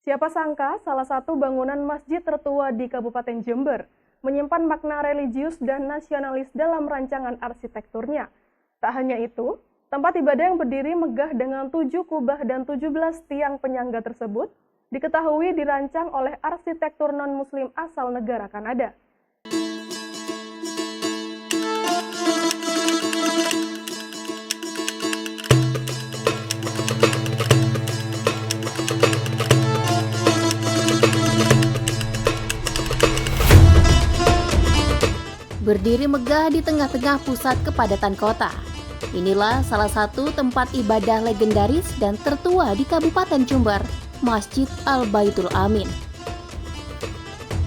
Siapa sangka salah satu bangunan masjid tertua di Kabupaten Jember menyimpan makna religius dan nasionalis dalam rancangan arsitekturnya. Tak hanya itu, tempat ibadah yang berdiri megah dengan 7 kubah dan 17 tiang penyangga tersebut diketahui dirancang oleh arsitektur non-muslim asal negara Kanada. Berdiri megah di tengah-tengah pusat kepadatan kota. Inilah salah satu tempat ibadah legendaris dan tertua di Kabupaten Jember, Masjid Al-Baitul Amin.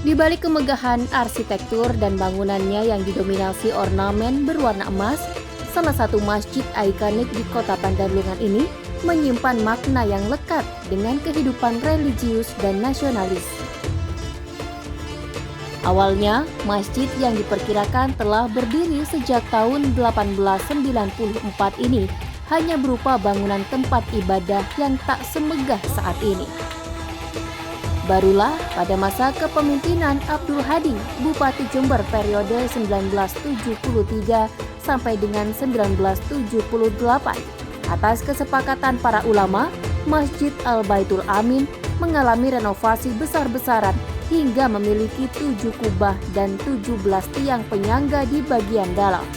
Di balik kemegahan arsitektur dan bangunannya yang didominasi ornamen berwarna emas, salah satu masjid ikonik di kota Pandalungan ini menyimpan makna yang lekat dengan kehidupan religius dan nasionalis. Awalnya, masjid yang diperkirakan telah berdiri sejak tahun 1894 ini hanya berupa bangunan tempat ibadah yang tak semegah saat ini. Barulah pada masa kepemimpinan Abdul Hadi, Bupati Jember periode 1973 sampai dengan 1978, atas kesepakatan para ulama, Masjid Al-Baitul Amin mengalami renovasi besar-besaran hingga memiliki 7 kubah dan 17 tiang penyangga di bagian dalam.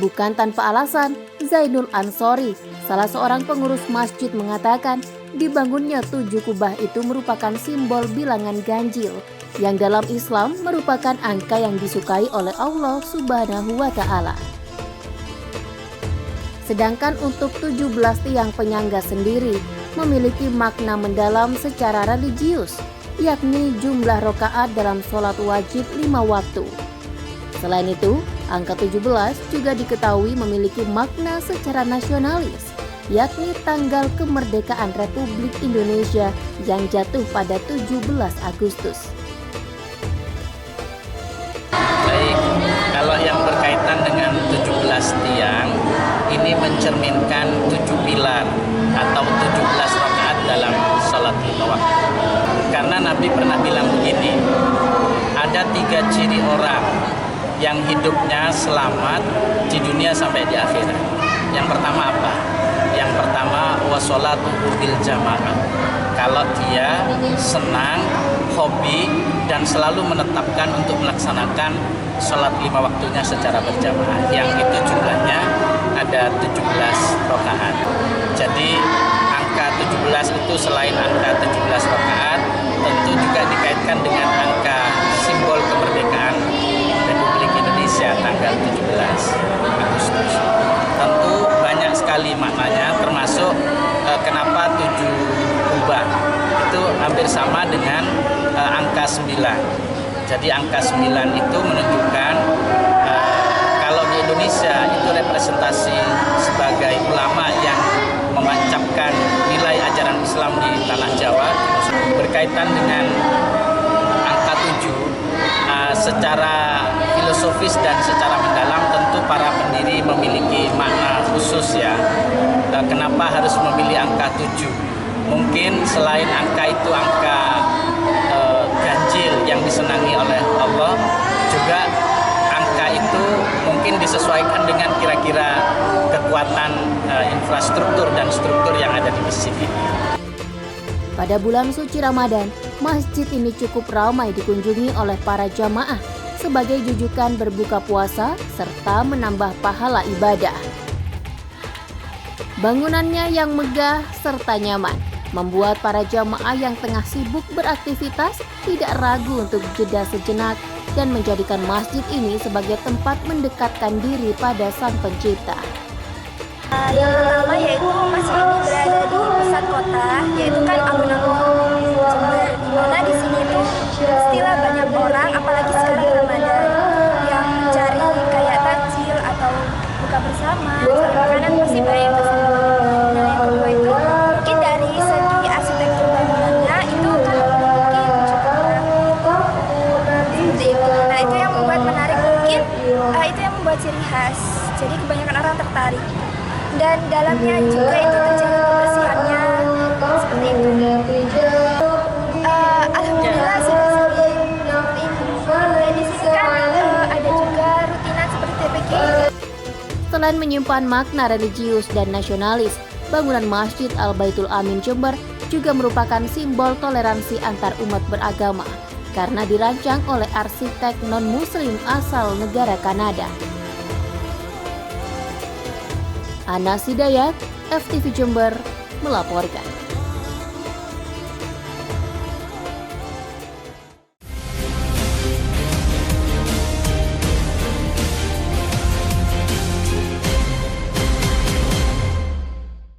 Bukan tanpa alasan, Zainul Ansori, salah seorang pengurus masjid mengatakan dibangunnya 7 kubah itu merupakan simbol bilangan ganjil, yang dalam Islam merupakan angka yang disukai oleh Allah Subhanahu wa Ta'ala. Sedangkan untuk 17 tiang penyangga sendiri memiliki makna mendalam secara religius, yakni jumlah rakaat dalam sholat wajib 5 waktu. Selain itu, angka 17 juga diketahui memiliki makna secara nasionalis, yakni tanggal kemerdekaan Republik Indonesia yang jatuh pada 17 Agustus. Baik, kalau yang berkaitan dengan 17 tiang, ini mencerminkan 7 pilar atau 17 rakaat dalam sholat 5 waktu. Karena Nabi pernah bilang begini, ada 3 ciri orang yang hidupnya selamat di dunia sampai di akhirat. Yang pertama apa? Yang pertama washolatuhu bil jamaah. Kalau dia senang, hobi, dan selalu menetapkan untuk melaksanakan sholat 5 waktunya secara berjamaah, yang itu jumlahnya ada 17 rakaat. Jadi angka 17 itu selain angka 17 rakaat, tentu juga dikaitkan dengan angka simbol kemerdekaan Republik Indonesia tanggal 17 Agustus. Tentu banyak sekali maknanya, termasuk kenapa 7 kubah. Itu hampir sama dengan angka 9. Jadi angka 9 itu menunjukkan kalau di Indonesia itu representasi sebagai ulama yang memancapkan nilai ajaran Islam di tanah Jawa. Berkaitan dengan angka 7, secara filosofis dan secara mendalam tentu para pendiri memiliki makna khusus ya. Kenapa harus memilih angka 7? Mungkin selain angka itu angka ganjil yang disenangi oleh Allah, juga angka itu mungkin disesuaikan dengan kira-kira kekuatan infrastruktur dan struktur yang ada di masjid ini. Pada bulan suci Ramadan, masjid ini cukup ramai dikunjungi oleh para jamaah sebagai jujukan berbuka puasa serta menambah pahala ibadah. Bangunannya yang megah serta nyaman membuat para jamaah yang tengah sibuk beraktivitas tidak ragu untuk jeda sejenak dan menjadikan masjid ini sebagai tempat mendekatkan diri pada Sang Pencipta. Yang pertama yaitu masjid ini berada di pusat kota, yaitu kan alun-alun Jember, di mana di sini tuh pastilah banyak orang, apalagi sekarang Ramadan, yang mencari kayak takjil atau buka bersama, makanan pasti banyak yang kesini. Nah, yang kedua itu mungkin dari segi arsitektur bangunannya itu kan memiliki 7 kubah seperti itu. Nah, itu yang membuat menarik, mungkin itu yang membuat ciri khas. Jadi kebanyakan orang tertarik. Dan dalamnya juga itu terjaga kebersihannya seperti itu. Selain menyimpan makna religius dan nasionalis, bangunan Masjid Al-Baitul Amin Jember juga merupakan simbol toleransi antar umat beragama karena dirancang oleh arsitek non-muslim asal negara Kanada. Anas Hidayat, FTV Jember, melaporkan.